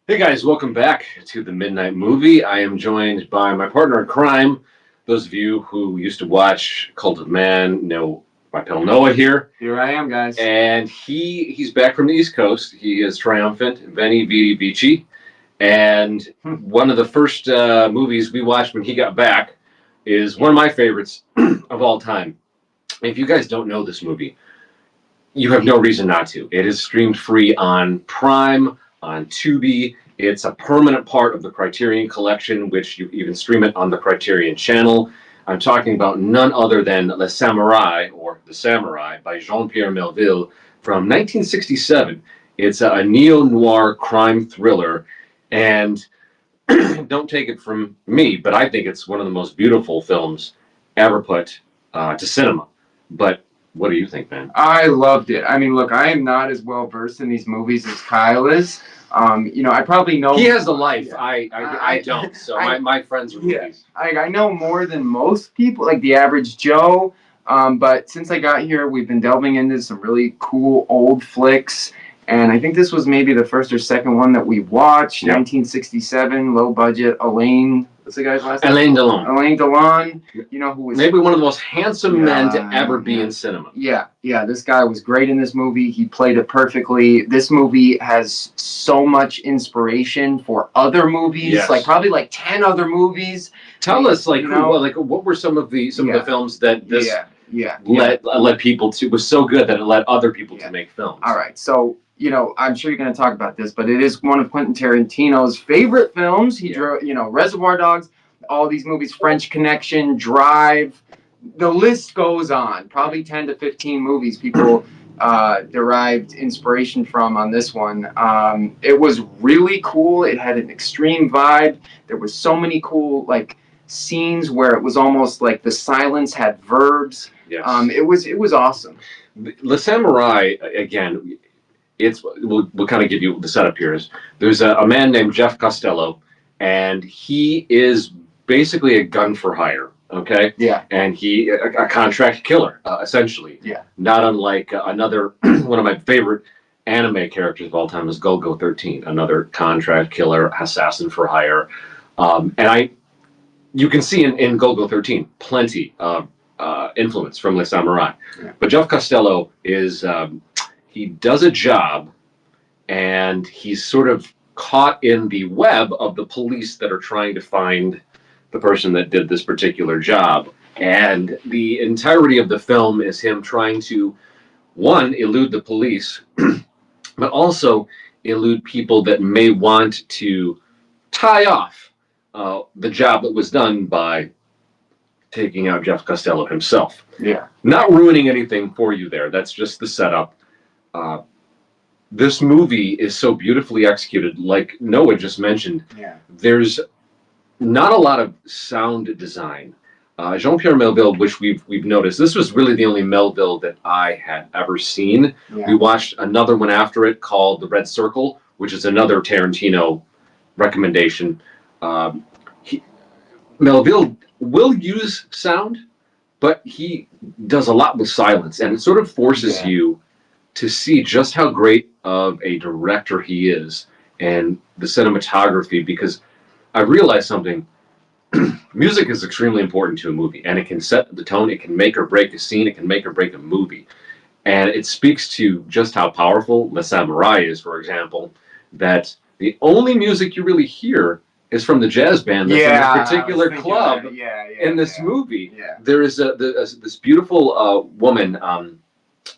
Hey guys, welcome back to the Midnight Movie. I am joined by my partner in crime. Those of you who used to watch Cult of Man know my pal Noah here. Here I am, guys. And he's back from the East Coast. He is triumphant, Veni Vidi Vici. And one of the first movies we watched when he got back is one of my favorites of all time. If you guys don't know this movie, you have no reason not to. It is streamed free on Prime, on Tubi. It's a permanent part of the Criterion Collection, which you even stream it on the Criterion channel. I'm talking about none other than Le Samourai, or The Samurai, by Jean-Pierre Melville from 1967. It's a neo-noir crime thriller, and don't take it from me, but I think it's one of the most beautiful films ever put to cinema. But what do you think, man? I loved it. I mean, look, I am not as well versed in these movies as Kyle is. I probably know. He has the life. I don't. So my friends are movies. I know more than most people, like the average Joe. But since I got here, we've been delving into some really cool old flicks. And I think this was maybe the first or second one that we watched. Yep. 1967, low budget. Alain, what's the guy's last name? Alain Delon. Alain Delon. You know, who was maybe one of the most handsome men to ever be in cinema. Yeah. This guy was great in this movie. He played it perfectly. This movie has so much inspiration for other movies, probably like 10 other movies. Tell us, what were some of the films that this led people to, was so good that it led other people to make films. All right, so I'm sure you're going to talk about this, but it is one of Quentin Tarantino's favorite films. He drew, Reservoir Dogs, all these movies, French Connection, Drive. The list goes on. Probably 10 to 15 movies people derived inspiration from on this one. It was really cool. It had an extreme vibe. There were so many cool scenes where it was almost like the silence had verbs. Yes. It was awesome. Le Samurai, again, we'll kind of give you the setup here. There's a man named Jeff Costello, and he is basically a gun for hire. Okay. Yeah. And he a contract killer, essentially. Yeah. Not unlike another one of my favorite anime characters of all time is Golgo 13, another contract killer, assassin for hire, and you can see in Golgo 13 plenty of influence from Le Samurai. Yeah. But Jeff Costello is he does a job, and he's sort of caught in the web of the police that are trying to find the person that did this particular job. And the entirety of the film is him trying to, one, elude the police, but also elude people that may want to tie off the job that was done by taking out Jeff Costello himself. Yeah. Not ruining anything for you there. That's just the setup. This movie is so beautifully executed. Like Noah just mentioned, there's not a lot of sound design. Jean-Pierre Melville, which we've noticed, this was really the only Melville that I had ever seen. Yeah. We watched another one after it called The Red Circle, which is another Tarantino recommendation. Melville will use sound, but he does a lot with silence, and it sort of forces you to see just how great of a director he is and the cinematography, because I realized something. Music is extremely important to a movie, and it can set the tone. It can make or break a scene. It can make or break a movie. And it speaks to just how powerful Le Samurai is, for example, that the only music you really hear is from the jazz band that's in this particular club in this movie. Yeah. There is this beautiful woman.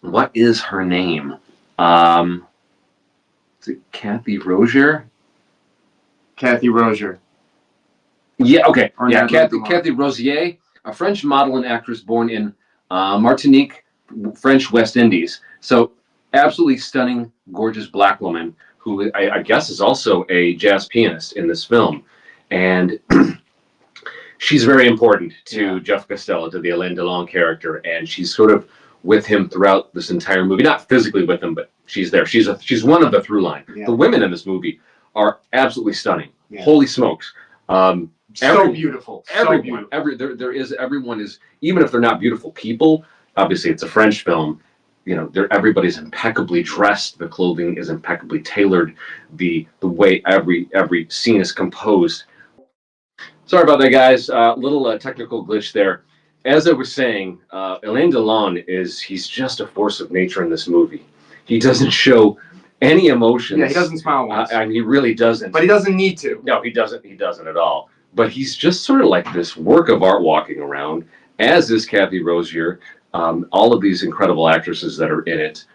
What is her name? Is it Kathy Rozier? Kathy Rozier. Yeah, okay. Kathy Rozier, a French model and actress born in Martinique, French West Indies. So absolutely stunning, gorgeous black woman who I guess is also a jazz pianist in this film. And she's very important to Jeff Costello, to the Alain Delon character, and she's sort of with him throughout this entire movie. Not physically with him, but she's there. She's one of the through line. Yeah. The women in this movie are absolutely stunning. Yeah. Holy smokes. So beautiful. Everyone is, even if they're not beautiful people, obviously it's a French film, everybody's impeccably dressed. The clothing is impeccably tailored. The way every scene is composed. Sorry about that, guys. Little technical glitch there. As I was saying, Alain Delon he's just a force of nature in this movie. He doesn't show any emotions. Yeah, he doesn't smile once. I mean, he really doesn't. But he doesn't need to. No, he doesn't. He doesn't at all. But he's just sort of like this work of art walking around, as is Kathy Rosier, all of these incredible actresses that are in it.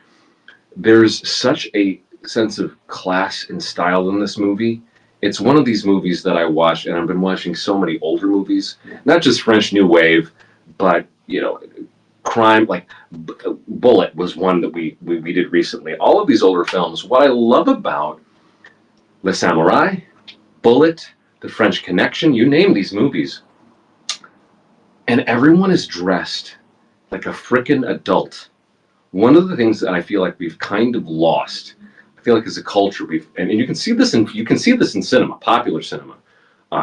There's such a sense of class and style in this movie. It's one of these movies that I watch, and I've been watching so many older movies, not just French New Wave, but crime, like Bullet was one that we did recently. All of these older films. What I love about Le Samurai, Bullet, The French Connection, you name these movies, and everyone is dressed like a frickin' adult. One of the things that I feel like we've kind of lost, I feel like as a culture, and you can see this in cinema, popular cinema,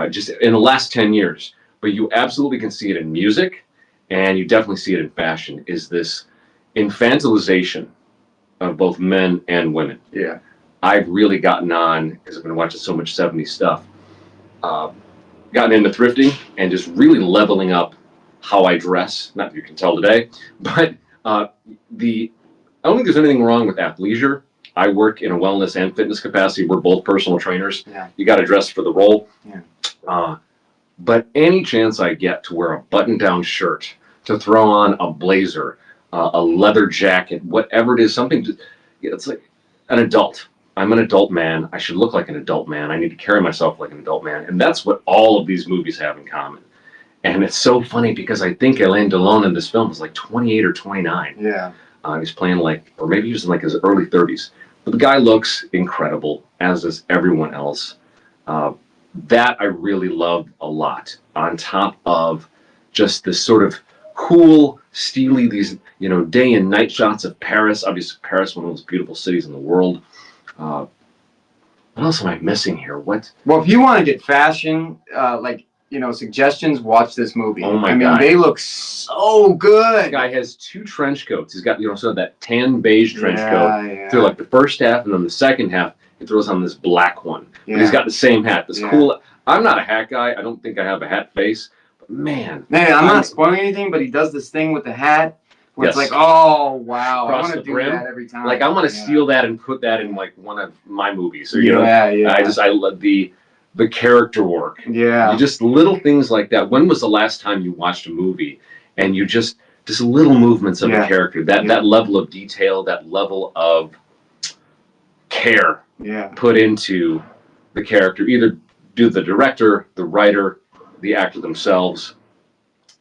just in the last 10 years. But you absolutely can see it in music, and you definitely see it in fashion. Is this infantilization of both men and women? Yeah. I've really gotten on, because I've been watching so much 70s stuff, gotten into thrifting and just really leveling up how I dress. Not that you can tell today, but I don't think there's anything wrong with athleisure. I work in a wellness and fitness capacity. We're both personal trainers. Yeah. You got to dress for the role. Yeah. But any chance I get to wear a button-down shirt, to throw on a blazer, a leather jacket, whatever it is, it's like an adult. I'm an adult man. I should look like an adult man. I need to carry myself like an adult man. And that's what all of these movies have in common. And it's so funny because I think Alain Delon in this film was like 28 or 29. Yeah. He's playing or maybe he was in like his early 30s. But the guy looks incredible, as does everyone else. That I really loved a lot, on top of just this sort of cool, steely, these, day and night shots of Paris. Obviously, Paris, one of the most beautiful cities in the world. What else am I missing here? What? Well, if you want to get fashion, suggestions, watch this movie. Oh my God. God. They look so good. This guy has 2 trench coats. He's got, sort of that tan beige trench coat. Yeah. Through like the first half, and then the second half, he throws on this black one. Yeah. But he's got the same hat. This cool. I'm not a hat guy. I don't think I have a hat face. But man, I'm not spoiling anything, but he does this thing with the hat where it's like, oh wow, I want to do that every time. Like I want to steal that and put that in like one of my movies. So I love the character work. Yeah. Just little things like that. When was the last time you watched a movie and you just little movements of a character, that level of detail, that level of care put into the character, either do the director, the writer, the actor themselves.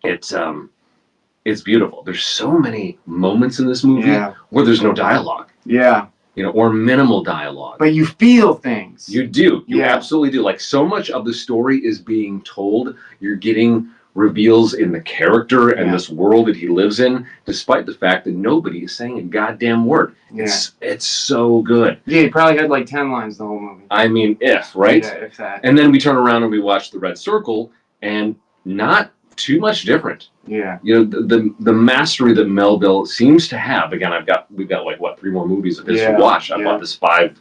It's beautiful. There's so many moments in this movie where there's no dialogue. Yeah. Or minimal dialogue. But you feel things. You do. You absolutely do. Like, so much of the story is being told. You're getting reveals in the character and this world that he lives in, despite the fact that nobody is saying a goddamn word. Yeah. It's so good. Yeah, he probably had like 10 lines the whole movie. I mean, right? Yeah, if that. And then we turn around and we watch The Red Circle, and not too much different. Yeah. The mastery that Melville seems to have. Again, we've got like 3 more movies of his to watch. I bought this 5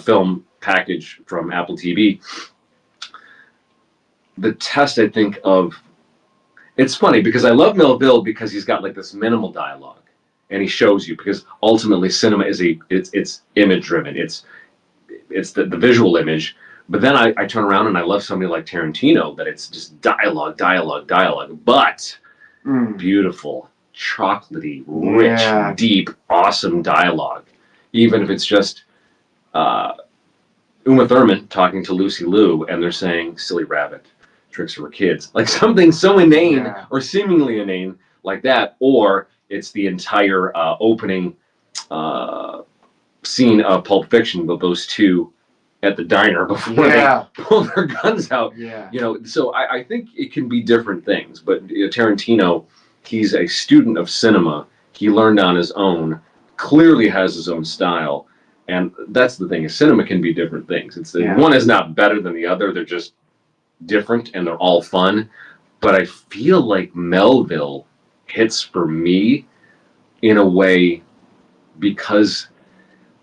film package from Apple TV. The test, I think, it's funny because I love Melville because he's got like this minimal dialogue, and he shows you, because ultimately cinema is it's image driven. It's the visual image. But then I turn around and I love somebody like Tarantino, that it's just dialogue, but beautiful, chocolatey, rich, deep, awesome dialogue. Even if it's just Uma Thurman talking to Lucy Liu and they're saying "silly rabbit, tricks for kids," like something so inane or seemingly inane like that, or it's the entire opening scene of Pulp Fiction with those 2 at the diner before they pull their guns out. So I think it can be different things. But Tarantino, he's a student of cinema. He learned on his own, clearly has his own style. And that's the thing, is cinema can be different things. One is not better than the other. They're just different, and they're all fun. But I feel like Melville hits, for me, in a way because,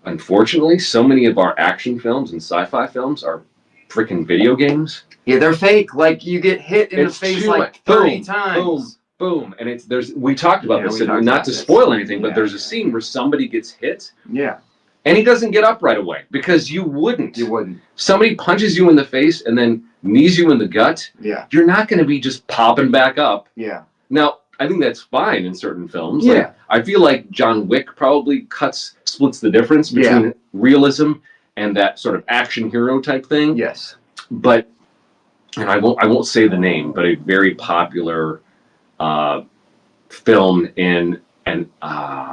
unfortunately, so many of our action films and sci-fi films are freaking video games. Yeah, they're fake. Like you get hit in the face like 30 times. Boom, and we talked about this, and not to spoil anything, but there's a scene where somebody gets hit. Yeah. And he doesn't get up right away because you wouldn't. You wouldn't. Somebody punches you in the face and then knees you in the gut. Yeah. You're not going to be just popping back up. Yeah. Now, I think that's fine in certain films. Yeah. Like, I feel like John Wick probably splits the difference between realism and that sort of action hero type thing. Yes. But, and I won't say the name, but a very popular film in an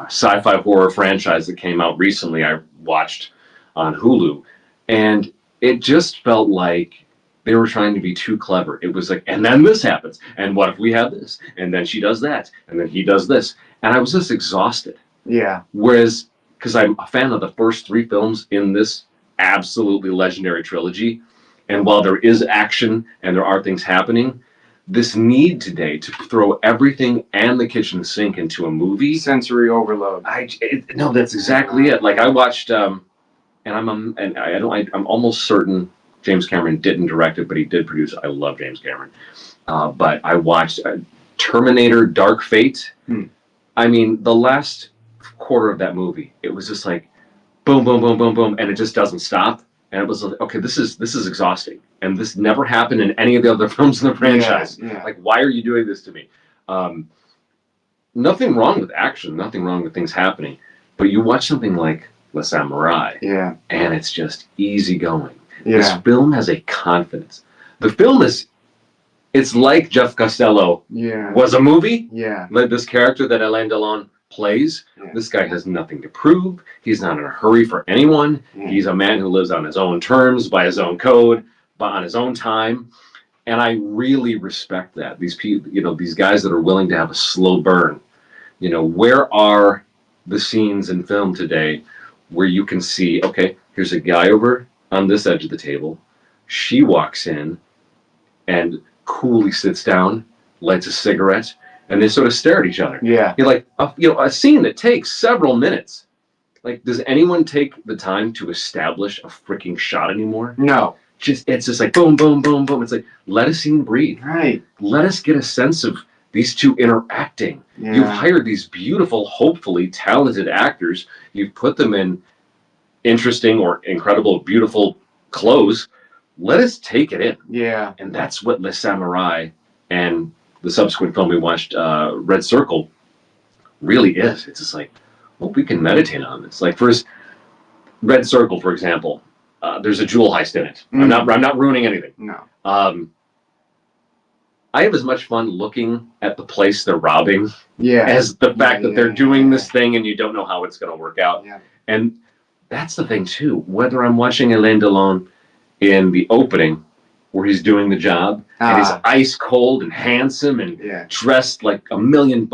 sci-fi horror franchise that came out recently, I watched on Hulu, and it just felt like they were trying to be too clever. It was like, and then this happens, and what if we have this, and then she does that, and then he does this, and I was just exhausted. Yeah. Whereas, because I'm a fan of the first 3 films in this absolutely legendary trilogy, and while there is action and there are things happening, this need today to throw everything and the kitchen sink into a movie, sensory overload. No, that's exactly it. Like I watched, and I'm almost certain James Cameron didn't direct it, but he did produce it. I love James Cameron, but I watched Terminator: Dark Fate. I mean, the last quarter of that movie, it was just like, boom, boom, boom, boom, boom, and it just doesn't stop. And it was like, okay, this is exhausting, and this never happened in any of the other films in the franchise. Yeah. Like, why are you doing this to me? Nothing wrong with action, nothing wrong with things happening, but you watch something like The Samourai, and it's just easygoing. Yeah. This film has a confidence. The film it's like Jeff Costello was a movie. Yeah, like this character that Alain Delon plays. Yeah. This guy has nothing to prove. He's not in a hurry for anyone. Yeah. He's a man who lives on his own terms, by his own code, but on his own time. And I really respect that. These people, these guys that are willing to have a slow burn. Where are the scenes in film today where you can see, okay, here's a guy over on this edge of the table. She walks in and coolly sits down, lights a cigarette, and they sort of stare at each other. Yeah. You're like, a scene that takes several minutes. Like, does anyone take the time to establish a freaking shot anymore? No. It's just like boom, boom, boom, boom. It's like, let a scene breathe. Right. Let us get a sense of these two interacting. Yeah. You've hired these beautiful, hopefully talented actors. You've put them in interesting or incredible, beautiful clothes. Let us take it in. Yeah. And that's what Le Samurai and the subsequent film we watched, Red Circle, really is. It's just like, well, we can meditate on this. Like, first, Red Circle, for example, there's a jewel heist in it. I'm not ruining anything. No. I have as much fun looking at the place they're robbing as the fact that they're doing this thing and you don't know how it's going to work out. Yeah. And that's the thing, too. Whether I'm watching Alain Delon in the opening, where he's doing the job, and he's ice cold and handsome and dressed like $1 million,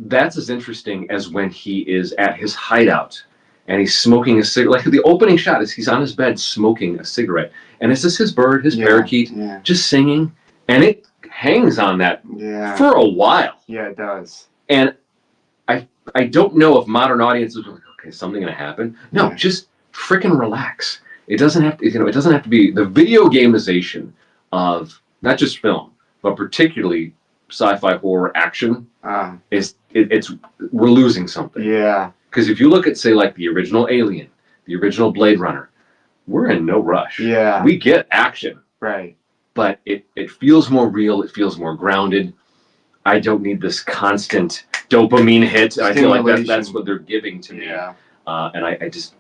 that's as interesting as when he is at his hideout and he's smoking a cigarette. Like the opening shot is he's on his bed smoking a cigarette, and it's just his bird, his parakeet, just singing, and it hangs on that for a while. Yeah, it does. And I don't know if modern audiences are like, okay, is something going to happen? No, just freaking relax. It doesn't have to, it doesn't have to be the video gamization of not just film, but particularly sci-fi horror action. We're losing something. Yeah. Because if you look at, say, like the original Alien, the original Blade Runner, we're in no rush. Yeah. We get action. Right. But it feels more real. It feels more grounded. I don't need this constant dopamine hit. I feel like that's what they're giving to me. Yeah. And I just...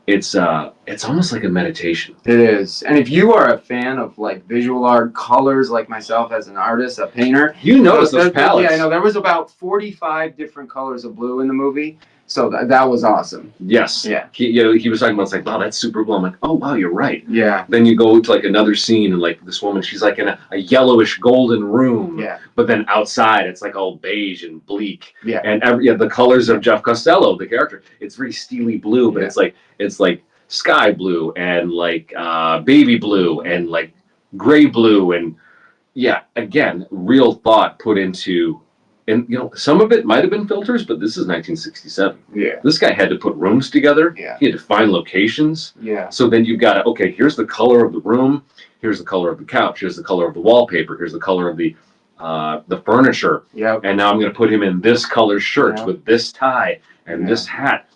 It's almost like a meditation. It is. And if you are a fan of like visual art, colors, like myself as an artist, a painter, you notice those palettes. Yeah, I know. There was about 45 different colors of blue in the movie. So that was awesome. Yes. Yeah. He was talking about, it's like, wow, that's super cool. I'm like, oh, wow, you're right. Yeah. Then you go to like another scene and like this woman, she's like in a yellowish golden room. Yeah. But then outside, it's like all beige and bleak. Yeah. And the colors of Jeff Costello, the character, it's very steely blue, but it's like sky blue and like baby blue and like gray blue. And again, real thought put into And some of it might have been filters, but this is 1967. Yeah. This guy had to put rooms together. Yeah. He had to find locations. Yeah. So then you've got okay, here's the color of the room, here's the color of the couch, here's the color of the wallpaper, here's the color of the furniture. Yep. And now I'm going to put him in this color shirt with this tie and Yeah. this hat.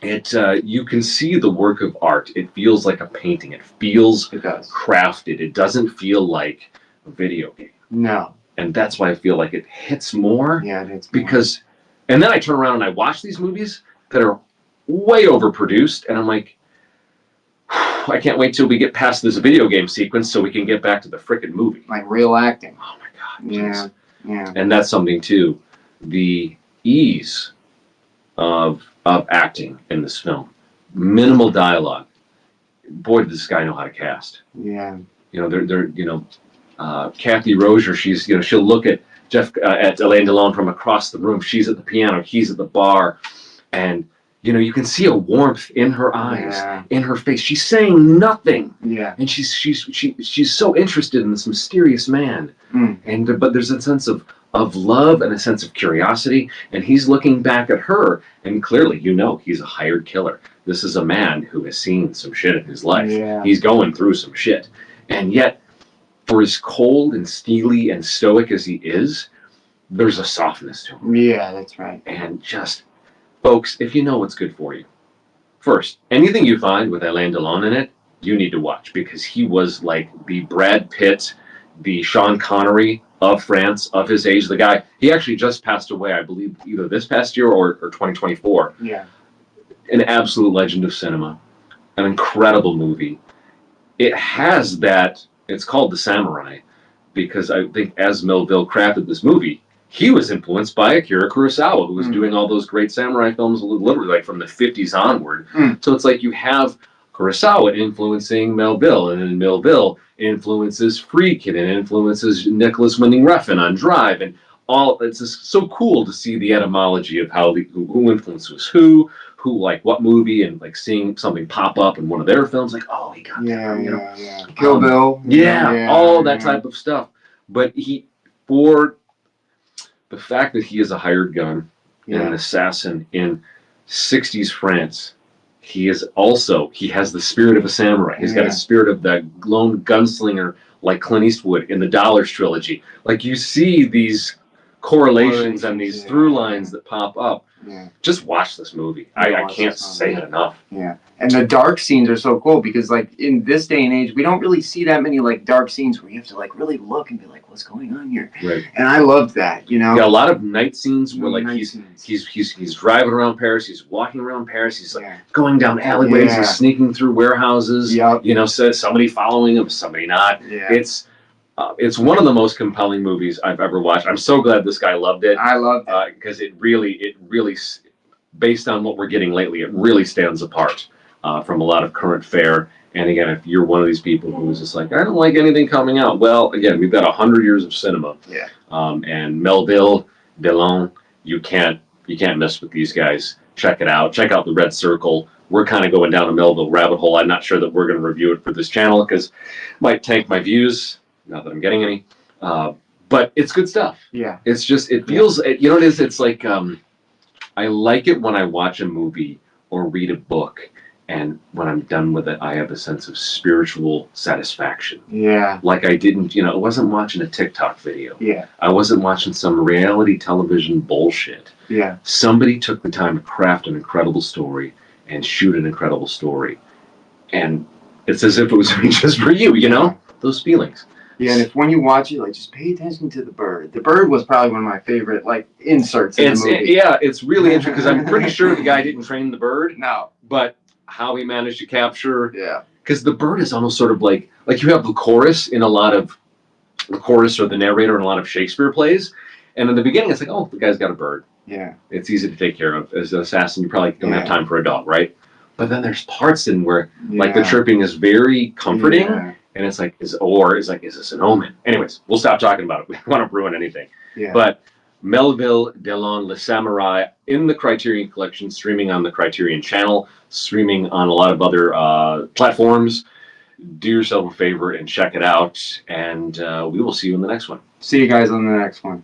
You can see the work of art. It feels like a painting. It feels crafted. It doesn't feel like a video game. No. And that's why I feel like it hits more. Yeah, it hits because, and then I turn around and I watch these movies that are way overproduced, and I'm like, I can't wait till we get past this video game sequence so we can get back to the frickin' movie. Like real acting. Oh my God. Yeah. Yeah. And that's something too. The ease of acting in this film. Minimal dialogue. Boy, did this guy know how to cast. Yeah. Kathy Rozier, she'll look at at Alain Delon from across the room. She's at the piano, he's at the bar, and you can see a warmth in her eyes, in her face. She's saying nothing. Yeah. And she's so interested in this mysterious man. But there's a sense of love and a sense of curiosity, and he's looking back at her, and clearly he's a hired killer. This is a man who has seen some shit in his life. Yeah. He's going through some shit. And yet, for as cold and steely and stoic as he is, there's a softness to him. Yeah, that's right. And just, folks, if you know what's good for you, first, anything you find with Alain Delon in it, you need to watch, because he was like the Brad Pitt, the Sean Connery of France, of his age. The guy, he actually just passed away, I believe, either this past year or 2024. Yeah. An absolute legend of cinema. An incredible movie. It has that, it's called The Samourai, because I think as Melville crafted this movie, he was influenced by Akira Kurosawa, who was doing all those great samurai films literally like from the 50s onward. So it's like you have Kurosawa influencing Melville, and then Melville influences Friedkin and influences Nicholas Winding Refn on Drive, and all. It's just so cool to see the etymology of how who influences who like what movie, and like seeing something pop up in one of their films, like, oh, he got that, yeah. Kill Bill, all that type of stuff. But for the fact that he is a hired gun and an assassin in 60s France, he has the spirit of a samurai. He's got a spirit of the lone gunslinger, like Clint Eastwood in the Dollars trilogy. Like, you see these correlations and these through lines that pop up. Just watch this movie. I can't say it enough. Yeah. And the dark scenes are so cool, because like in this day and age, we don't really see that many like dark scenes where you have to like really look and be like, what's going on here? Right. And I loved that, Yeah, a lot of night scenes where like he's driving around Paris, he's walking around Paris, he's like going down alleyways, he's sneaking through warehouses. Says somebody following him, somebody not. It's one of the most compelling movies I've ever watched. I'm so glad this guy loved it. I loved it. Because it really, based on what we're getting lately, it really stands apart from a lot of current fare. And again, if you're one of these people who is just like, I don't like anything coming out, well, again, we've got 100 years of cinema. And Melville, Delon, you can't mess with these guys. Check it out. Check out The Red Circle. We're kind of going down a Melville rabbit hole. I'm not sure that we're going to review it for this channel, because it might tank my views. Not that I'm getting any, but it's good stuff. Yeah. It's just, it feels, it is, it's like, I like it when I watch a movie or read a book, and when I'm done with it, I have a sense of spiritual satisfaction. Yeah. Like I didn't, I wasn't watching a TikTok video. Yeah. I wasn't watching some reality television bullshit. Yeah. Somebody took the time to craft an incredible story and shoot an incredible story. And it's as if it was just for you, those feelings. Yeah, and when you watch it, like, just pay attention to the bird. The bird was probably one of my favorite, like, inserts in the movie. It's really interesting, because I'm pretty sure the guy didn't train the bird. No. But how he managed to capture... Yeah. Because the bird is almost sort of like you have the chorus in a lot of... The chorus or the narrator in a lot of Shakespeare plays. And in the beginning, it's like, oh, the guy's got a bird. Yeah. It's easy to take care of. As an assassin, you probably don't have time for a dog, right? But then there's parts in where, like, the chirping is very comforting. Yeah. And it's like, is this an omen? Anyways, we'll stop talking about it. We don't want to ruin anything. Yeah. But Melville, Delon, Le Samourai in the Criterion Collection, streaming on the Criterion channel, streaming on a lot of other platforms. Do yourself a favor and check it out. And we will see you in the next one. See you guys on the next one.